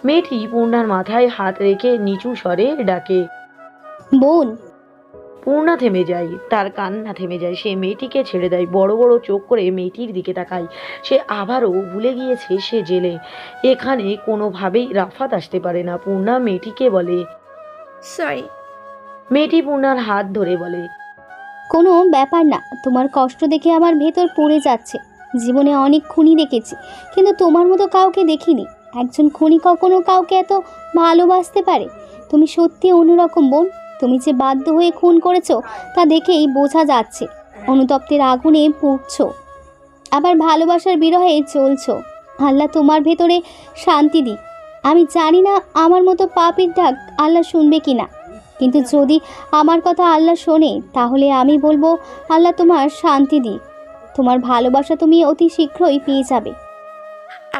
মেয়েটি পূর্ণার মাথায় হাত রেখে নিচু স্বরে ডাকে। বোন। পূর্ণা থেমে যায়, তার কান্না থেমে যায়। সে মেয়েটিকে ছেড়ে দেয়, বড় বড় চোখ করে মেয়েটির দিকে তাকায়। সে আবারও ভুলে গিয়েছে সে জেলে। এখানে কোনোভাবেই রাফাত আসতে পারে না। পূর্ণা মেয়েটিকে বলে। সরি। মেয়েটি পূর্ণার হাত ধরে বলে, কোনো ব্যাপার না, তোমার কষ্ট দেখে আমার ভেতর পড়ে যাচ্ছে। জীবনে অনেক খুনি দেখেছি, কিন্তু তোমার মতো কাউকে দেখিনি। একজন খুনি কখনো কাউকে এত ভালোবাসতে পারে? তুমি সত্যি অন্যরকম বোন। তুমি যে বাধ্য হয়ে খুন করেছো তা দেখেই বোঝা যাচ্ছে। অনুতপ্তের আগুনে পুড়ছো, আবার ভালোবাসার বিরহে চলছো। আল্লাহ তোমার ভেতরে শান্তি দিক। আমি জানি না আমার মতো পাপীর ডাক আল্লাহ শুনবে কি না, কিন্তু যদি আমার কথা আল্লাহ শোনে তাহলে আমি বলবো আল্লাহ তোমার শান্তি দিক। তোমার ভালোবাসা তুমি অতি শীঘ্রই পেয়ে যাবে।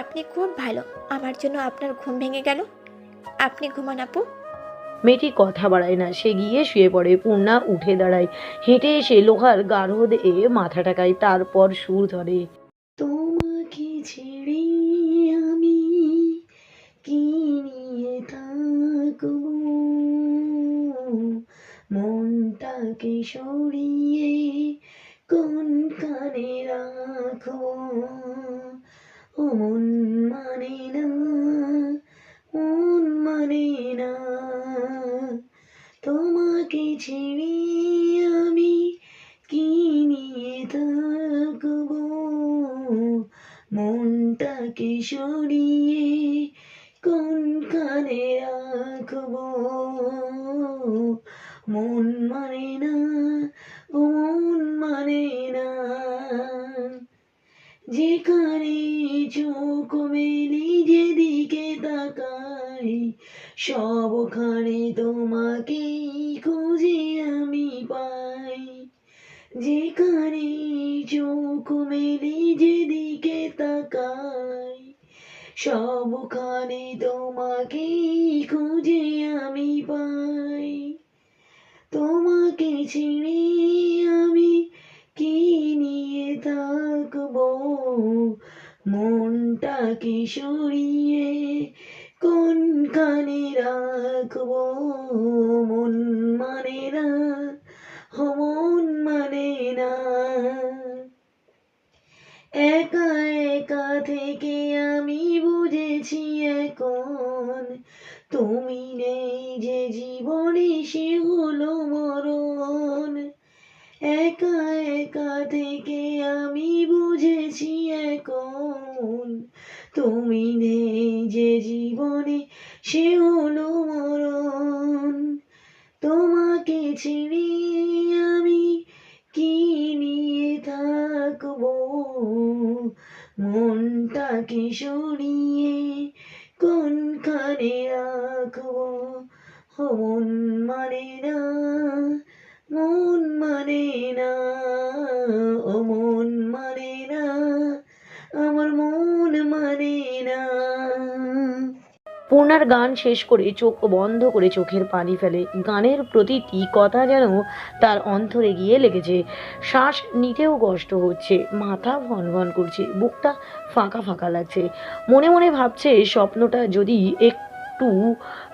আপনি খুব ভালো। আমার জন্য আপনার ঘুম ভেঙে গেল। আপনি ঘুমান আপু। মেয়েটি কথা বাড়ায় না, সে গিয়ে শুয়ে পড়ে। পূর্ণা উঠে দাঁড়ায়, হেঁটে এসে লোহার গাঢ় দিয়ে মাথা টাকায়, তারপর সুর ধরে। তোমাকে ছেড়ে আমি কি নিয়ে থাকবো, মনটাকে সরিয়ে কোন কানে রাখো, ও মন মানে না, মন মানে না, তোমাকে ছেড়ে আমি কি নিয়ে থাকবো, মনটাকে সরিয়ে কোন কানে রাখবো, মন মানে না, ও মন মানে না, যেখানে চোখ মেলি যেদিকে তাকাই সবখানে তোমাকেই খুঁজে আমি পাই, যেখানে চোখ মেলি যেদিকে তাকাই সবখানে তোমাকেই খুঁজে আমি পাই, তোমাকে ছেড়ে আমি কি নিয়ে থাকবো, মনটাকে সরিয়ে কোন কানে রাখবো, মন মানে না, মন মানে না, একা একা থেকে আমি বুঝেছি এখন তুমি নেই যে জীবনে সে হলো মরণ, একা একা থেকে আমি বুঝেছি এখন তুমি নেই যে জীবনে সে হলো মরণ, তোমাকে ছেড়ে আমি কি নিয়ে থাকবো, মনটাকে সরিয়ে কোন কানে রাখবো, মন মানে না, মন মানে না, ও মন মানে না, আমার মন মানে না। পূর্ণার গান শেষ করে চোখ বন্ধ করে চোখের পানি ফেলে। গানের প্রতিটি কথা যেন তার অন্তরে গিয়ে লেগেছে। শ্বাস নিতেও কষ্ট হচ্ছে, মাথা ভনভন করছে, বুকটা ফাঁকা ফাঁকা লাগছে। মনে মনে ভাবছে স্বপ্নটা যদি একটু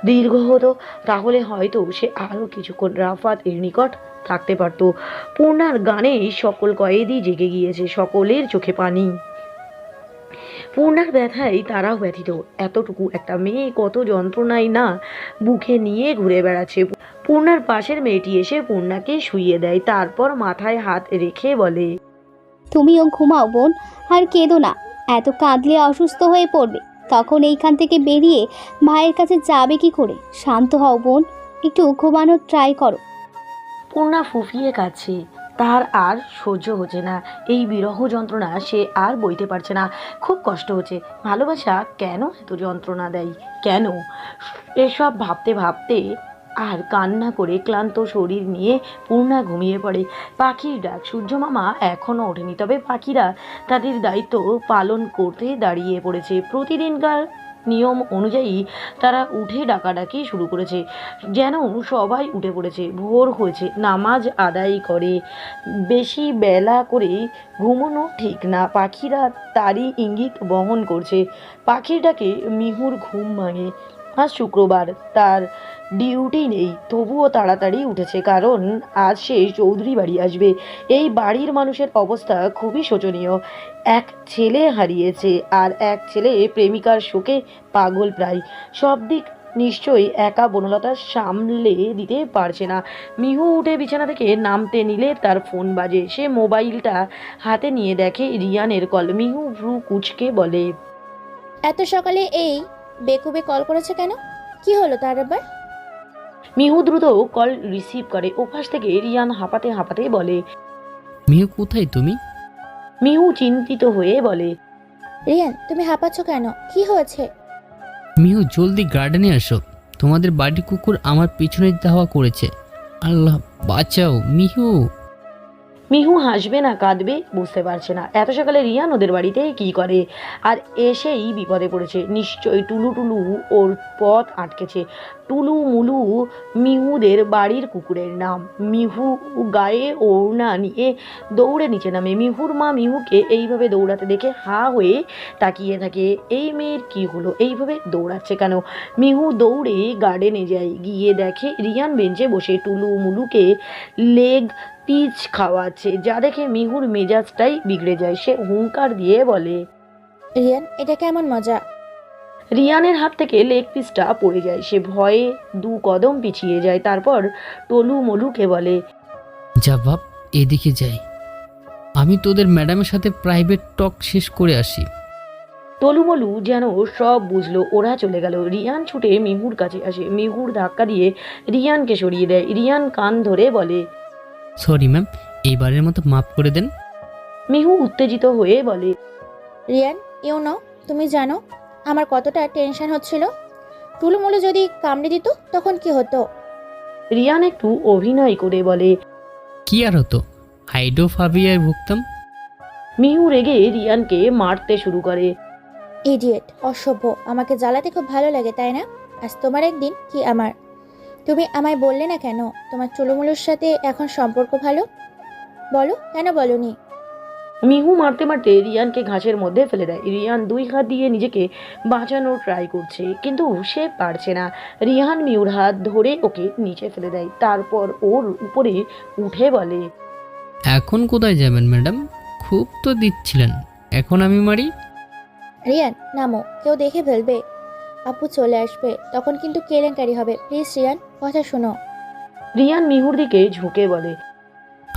দীর্ঘ হতো তাহলে হয়তো সে আরও কিছুক্ষণ রাফাত এর নিকট থাকতে পারত। পূর্ণার গানে সকল কয়েদি জেগে গিয়েছে, সকলের চোখে পানি। পূর্ণার ব্যথায় তারাও ব্যথিত। এতটুকু একটা মেয়ে কত যন্ত্রণাই না বুকে নিয়ে ঘুরে বেড়াচ্ছে। পূর্ণার পাশের মেয়েটি এসে পূর্ণাকে শুইয়ে দেয়, তারপর মাথায় হাত রেখে বলে, তুমিও ঘুমাও বোন, আর কেঁদো না। এত কাঁদলে অসুস্থ হয়ে পড়বে, তখন এইখান থেকে বেরিয়ে ভাইয়ের কাছে যাবে কি করে? শান্ত হও বোন, একটু ঘুমানোর ট্রাই করো। পূর্ণা ফুঁফিয়ে কাঁদছে। তার আর সহ্য হচ্ছে না এই বিরহ যন্ত্রণা, সে আর বইতে পারছে না। খুব কষ্ট হচ্ছে। ভালোবাসা কেন এত যন্ত্রণা দেয়, কেন? এসব ভাবতে ভাবতে আর কান্না করে ক্লান্ত শরীর নিয়ে পূর্ণা ঘুমিয়ে পড়ে। পাখির ডাক, সূর্যমামা এখনও ওঠেনি, তবে পাখিরা তাদের দায়িত্ব পালন করতে দাঁড়িয়ে পড়েছে। প্রতিদিনকার নিয়ম অনুযায়ী তারা উঠে ডাকাডাকি শুরু করেছে, যেন সবাই উঠে পড়েছে। ভোর হয়েছে, নামাজ আদায় করে বেশি বেলা করে ঘুমানো ঠিক না। পাখিরা তারই ইঙ্গিত বহন করছে। পাখির ডাকে মিহুর ঘুম ভাঙে। আজ শুক্রবার, তার ডিউটি নেই, তবুও তাড়াতাড়ি উঠেছে, কারণ আজ সে চৌধুরী বাড়ি আসবে। এই বাড়ির মানুষের অবস্থা খুবই শোচনীয়। এক ছেলে হারিয়েছে, আর এক ছেলে প্রেমিকার শোকে পাগল প্রায়। সব দিক নিশ্চয়ই একা বনলতা সামলে দিতে পারছে না। মিহু উঠে বিছানা থেকে নামতে নিলে তার ফোন বাজে। সে মোবাইলটা হাতে নিয়ে দেখে রিয়ানের কল। মিহু ভ্রু কুঁচকে বলে, এত সকালে এই বেকুবে কল করেছে কেন? কি হলো তার আবার? মিহু দ্রুত কল রিসিভ করে। ওপাশ থেকে রিয়ান হাঁপাতে হাঁপাতে বলে। মিহু, কোথায় তুমি? মিহু চিন্তিত হয়ে বলে, রিয়ান, তুমি হাঁপাচ্ছ কেন? কি হয়েছে? মিহু, জলদি গার্ডেনে আসো। তোমাদের বাড়ির কুকুর আমার পিছনে ধাওয়া করেছে। আল্লাহ বাঁচাও মিহু। মিহু হাসবে না কাঁদবে বুঝতে পারছে না। এত সকালে রিয়ান ওদের বাড়িতে কি করে, আর এসেই বিপদে পড়েছে। নিশ্চয়ই টুলু টুলু ওর পথ আটকেছে। টুলু মুলু মিহুদের বাড়ির কুকুরের নাম। মিহু গায়ে ওড়না নিয়ে দৌড়ে নিচে নামে। মিহুর মা মিহুকে এইভাবে দৌড়াতে দেখে হা হয়ে তাকিয়ে থাকে। এই মেয়ের কি হলো, এইভাবে দৌড়াচ্ছে কেন? মিহু দৌড়ে গার্ডেনে যায়। গিয়ে দেখে রিয়ান বেঞ্চে বসে টুলু মুলুকে লেগ পিচ খাওয়াচ্ছে, যা দেখে মিহুর মেজাজটাই বিগড়ে যায়। সে হুঙ্কার দিয়ে বলে, রিয়ান, এটা কেমন মজা? রিয়ানের হাত থেকে লেগ পিসটা পড়ে যায়। সে ভয়ে দু কদম পিছিয়ে যায়। তারপর টলু মলুকে বলে, যা বাপ, এদিকে যাই, আমি তোদের ম্যাডামের সাথে প্রাইভেট টক শেষ করে আসি। টলুমলু যেন সব বুঝলো। ওরা চলে গেল। রিয়ান ছুটে মিহুর কাছে আসে। মিহুর ধাক্কা দিয়ে রিয়ানকে সরিয়ে দেয়। রিয়ান কান ধরে বলে, সরি ম্যাম, এইবারের মতো মাফ করে দেন। মিহু উত্তেজিত হয়ে বলে, রিয়ান, তুমি জানো আমার কতটা টেনশন হচ্ছিল? টুলুমুলু যদি কামড়ে দিত তখন কি হতো? রিয়ান একটু অভিনয় করে বলে, কি আর হতো, হাইড্রোফাবিয়ায় ভুগতাম। মিহু রেগে রিয়ানকে মারতে শুরু করে। ইডিয়েট, অসভ্য, আমাকে জ্বালাতে খুব ভালো লাগে তাই না? আজ তোমার একদিন কি আমার? তুমি আমায় বললে না কেন তোমার টুলুমুলুর সাথে এখন সম্পর্ক ভালো? বলো, কেন বলনি? মিহু মারতে মারতে রিয়ানকে ঘাসের মধ্যে ফেলে দেয়। রিয়ান দুই হাত দিয়ে নিজেকে বাঁচানোর ট্রাই করছে, কিন্তু সে পারছে না। রিয়ান মিহুর হাত ধরে ওকে নিচে ফেলে দেয়। তারপর ওর উপরে উঠে বলে, এখন কোথায় যাবেন ম্যাডাম? খুব তো দিচ্ছিলেন, এখন আমি মারি? রিয়ান, নামো, কেউ দেখে ফেলবে। আপু চলে আসবে, তখন কিন্তু কেলেঙ্কারি হবে। প্লিজ রিয়ান, কথা শোনো। রিয়ান মিহুর দিকে ঝুঁকে বলে,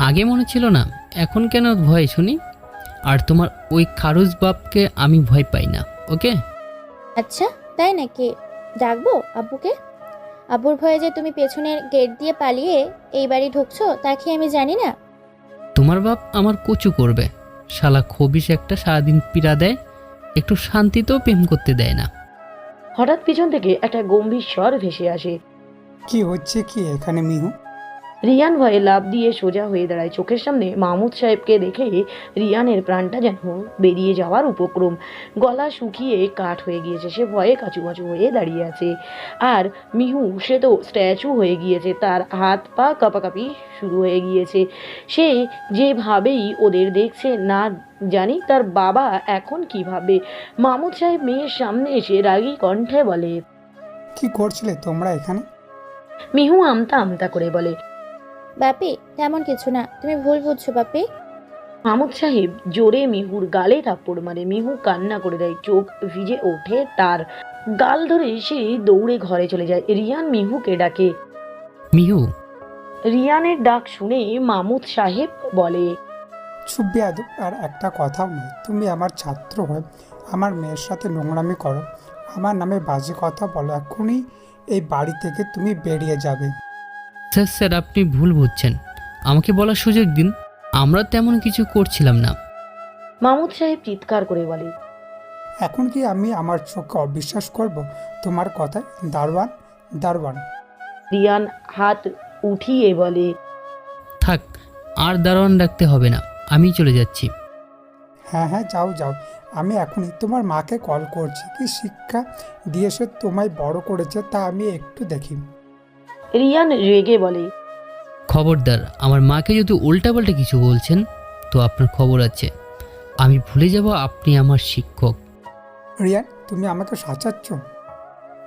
আগে মনে ছিল না, এখন কেন ভয় শুনি? আর তোমার ওই খারুজ বাপকে আমি ভয় পাই না, ওকে? আচ্ছা, তাই নাকি? ডাকবো আব্বুকে? আব্বুর ভয়ে যে তুমি পেছনের গেট দিয়ে পালিয়ে এই বাড়ি ঢুকছো তা কি আমি জানি না? তোমার বাপ আমার কচু করবে, শালা খবিস একটা, সারাদিন পীড়া দেয়, একটু শান্তিতেও প্রেম করতে দেয় না। হঠাৎ পিছন থেকে একটা গম্ভীর স্বর ভেসে আসে। কি হচ্ছে কি এখানে মিহু? রিয়ান ভয়ে লাফ দিয়ে সোজা হয়ে দাঁড়ায়। চোখের সামনে মাহমুদ সাহেবকে দেখে রিয়ানের প্রাণটা যেন বেরিয়ে যাওয়ার উপক্রম। গলা শুকিয়ে কাঠ হয়ে গিয়েছে। সে ভয়ে কাচুমাচু হয়ে দাঁড়িয়ে আছে। আর মিহু, সে তো স্ট্যাচু হয়ে গিয়েছে। তার হাত পা কাঁপাকাঁপি শুরু হয়ে গিয়েছে। সে যেভাবেই ওদের দেখছে, না জানি তার বাবা এখন কি ভাবে। মাহমুদ সাহেব মেয়ের সামনে এসে রাগী কণ্ঠে বলে, কি করছিলে তোমরা এখানে? মিহু আমতা আমতা করে বলে, বাপি, তেমন কিছু না, তুমি ভুল বুঝছো বাপি। মাহমুদ সাহেব জোরে মিহুর গালে থাপ্পড় মারে। মিহু কান্না করে দেয়। চোখ ভিজে ওঠে তার। গাল ধরে সে দৌড়ে ঘরে চলে যায়। রিয়ান মিহুকে ডাকে। মিহু, রিয়ানের ডাক শুনে মাহমুদ সাহেব বলে, চুপ বেয়াদব, আর একটা কথাও নয়। তুমি আমার ছাত্র হয়ে আমার মেয়ের সাথে নোংরামি করো, আমার নামে বাজে কথা বলো, এখনই এই বাড়ি থেকে তুমি বেরিয়ে যাবে। স্যার স্যার, আপনি ভুল বুঝছেন, আমাকে বলার সুযোগ দিন, আমরা তেমন কিছু করছিলাম না। মাহমুদ সাহেব চিৎকার করে বলে, এখন কি আমি আমার চোখে অবিশ্বাস করব তোমার কথায়? দারোয়ান, দারোয়ান। রিয়ান হাত উঠিয়ে বলে, থাক, আর দারোয়ান ডাকতে হবে না, আমি চলে যাচ্ছি। হ্যাঁ হ্যাঁ, যাও যাও, আমি এখনই তোমার মাকে কল করছি। কি শিক্ষা দিয়ে সে তোমায় বড় করেছে তা আমি একটু দেখি। রিয়ান রেগে বলে। খবরদার, আমার মাকে যদি উল্টাপাল্টা কিছু বলছেন তো আপনার খবর আছে। আমি ভুলে যাব আপনি আমার শিক্ষক। রিয়ান, তুমি আমাকে সাজাচ্ছ?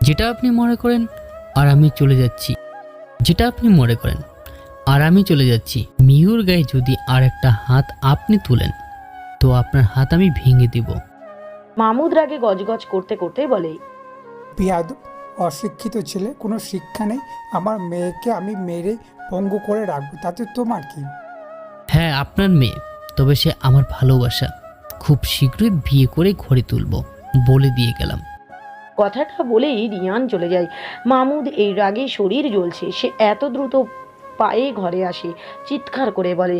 যেটা আপনি মনে করেন, আর আমি চলে যাচ্ছি। যেটা আপনি মনে করেন, আর আমি চলে যাচ্ছি। মিহুর গায়ে যদি আর একটা হাত আপনি তুলেন তো আপনার হাত আমি ভেঙে দেব। মামুদ রাগে গজগজ করতে করতে বলে। বেয়াদব, অশিক্ষিত ছেলে, কোনো শিক্ষা নেই। আমার মেয়েকে আমি মেরে পঙ্গু করে রাখবো, তাতে তোমার কি? হ্যাঁ, আপনার মেয়ে, তবে সে আমার ভালোবাসা। খুব শীঘ্রই বিয়ে করে ঘরে তুলব, বলে দিয়ে গেলাম। কথাটা বলেই রিয়ান চলে যায়। মামুদ এই রাগে শরীর জ্বলছে। সে এত দ্রুত পায়ে ঘরে আসে, চিৎকার করে বলে।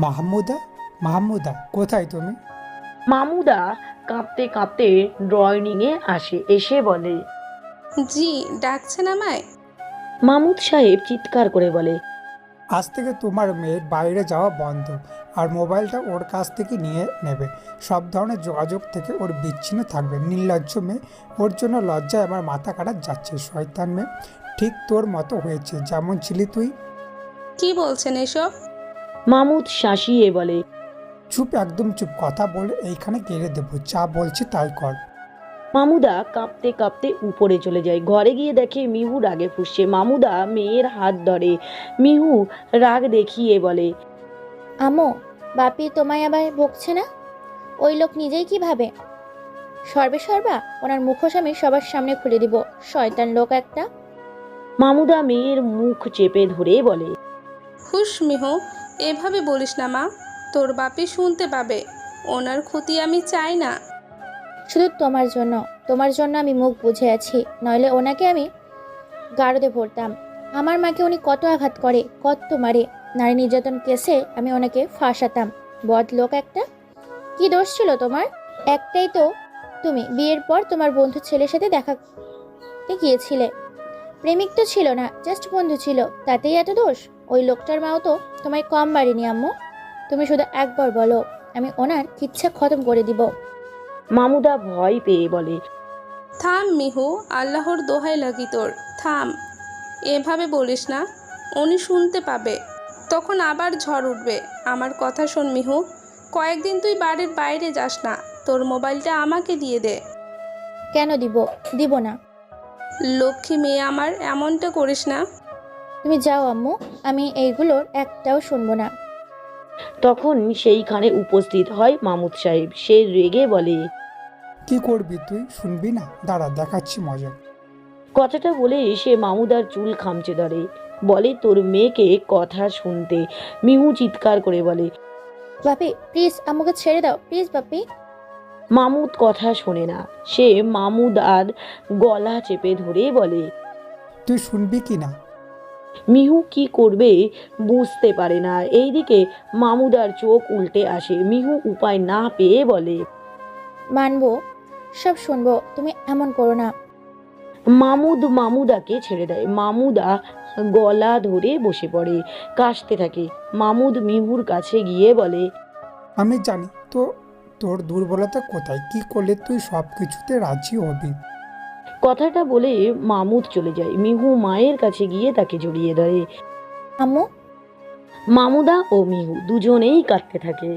মাহমুদা, মাহমুদা, কোথায় তুমি? মামুদা কাঁপতে কাঁপতে ড্রয়িংয়ে আসে, এসে বলে। জি, ডাকছেন আমায়? মামুদ সাহেব চিৎকার করে বলে। আজ থেকে তোমার মেয়ের বাইরে যাওয়া বন্ধ, আর মোবাইলটা ওর কাছ থেকে নিয়ে নেবে। সব ধরনের যোগাযোগ থেকে ওর বিচ্ছিন্ন থাকবে। নির্লজ্জ মেয়ে, ওর জন্য লজ্জায় আমার মাথা কাটা যাচ্ছে। শয়তান মেয়ে, ঠিক তোর মতো হয়েছে, যেমন ছিলি তুই। কি বলছেন এসব? মামুদ শাসিয়ে বলে। চুপ, একদম চুপ, কথা বলে এইখানে কেড়ে দেবো। যা বলছি তাই কর। মামুদা কাঁপতে কাঁপতে উপরে চলে যায়। ঘরে গিয়ে দেখে মিহু রাগে ফুঁসছে। মামুদা মেয়ের হাত ধরে। মিহু রাগ দেখিয়ে বলে। আম্মু, বাপি তোমায় আবার বকছে না? ওই লোক নিজেই কি ভাবে? সর্বা ওনার মুখোশ আমি সবার সামনে খুলে দিব। শয়তান লোক একটা। মামুদা মেয়ের মুখ চেপে ধরে বলে। হুশ মিহু, এভাবে বলিস না মা, তোর বাপি শুনতে পাবে। ওনার ক্ষতি আমি চাই না। শুধু তোমার জন্য আমি মুখ বুঝে আছি, নইলে ওনাকে আমি গারদে ভরতাম। আমার মাকে উনি কত আঘাত করে, কত মারে। নারী নির্যাতন কেসে আমি ওনাকে ফাঁসাতাম। বদ লোক একটা। কি দোষ ছিল তোমার? একটাই তো, তুমি বিয়ের পর তোমার বন্ধু ছেলের সাথে দেখাতে গিয়েছিলে। প্রেমিক তো ছিল না, জাস্ট বন্ধু ছিল, তাতেই এত দোষ? ওই লোকটার মাও তো তোমায় কম বাড়িনি আম্মু। তুমি শুধু একবার বলো, আমি ওনার কিচ্ছা খতম করে দিব। মামুদা ভয় পেয়ে বলে। থাম মিহু, আল্লাহর দোহাই লাগি তোর, থাম। এভাবে বলিস না, উনি শুনতে পাবে, তখন আবার ঝড় উঠবে। আমার কথা শোন মিহু, কয়েকদিন তুই বাড়ির বাইরে যাস না। তোর মোবাইলটা আমাকে দিয়ে দে। কেন দিব না? লক্ষ্মী মেয়ে আমার, এমনটা করিস না। তুমি যাও আম্মু, আমি এইগুলোর একটাও শুনবো না। তখন সেইখানে উপস্থিত হয় মামুদ সাহেব। সে রেগে বলে। কি করবি তুই, শুনবি না? দাঁড়া, দেখাচ্ছি মজা। কথাটা বলে সে মামুদার চুল খামচে ধরে, বলে, তোর মেয়েকে কথা শুনতে। মিহু চিৎকার করে বলে। বাপি প্লিজ, আম্মুকে ছেড়ে দাও প্লিজ বাপি। মামুদ কথা শোনে না। সে মামুদার গলা চেপে ধরে বলে। তুই শুনবি কি না? মিহু কি করবে বুঝতে পারে না। এইদিকে মামুদার চোখ উল্টে আসে। মিহু উপায় না পেয়ে বলে। মানবো, সব শুনবো, তুমি এমন করো না। মামুদাকে ছেড়ে দেয়। মামুদা গলা ধরে বসে পড়ে, কাশতে থাকে। মামুদ মিহুর কাছে গিয়ে বলে। আমি জানি তো তোর দুর্বলতা কোথায়। কি করলে তুই সব কিছুতে রাজি হবি? কথাটা বলে মামুদ চলে যায়। মিহু মায়ের কাছে গিয়ে তাকে জড়িয়ে ধরে। আম্মু, মামুদা ও মিহু দুজনেই কাঁদতে থাকে।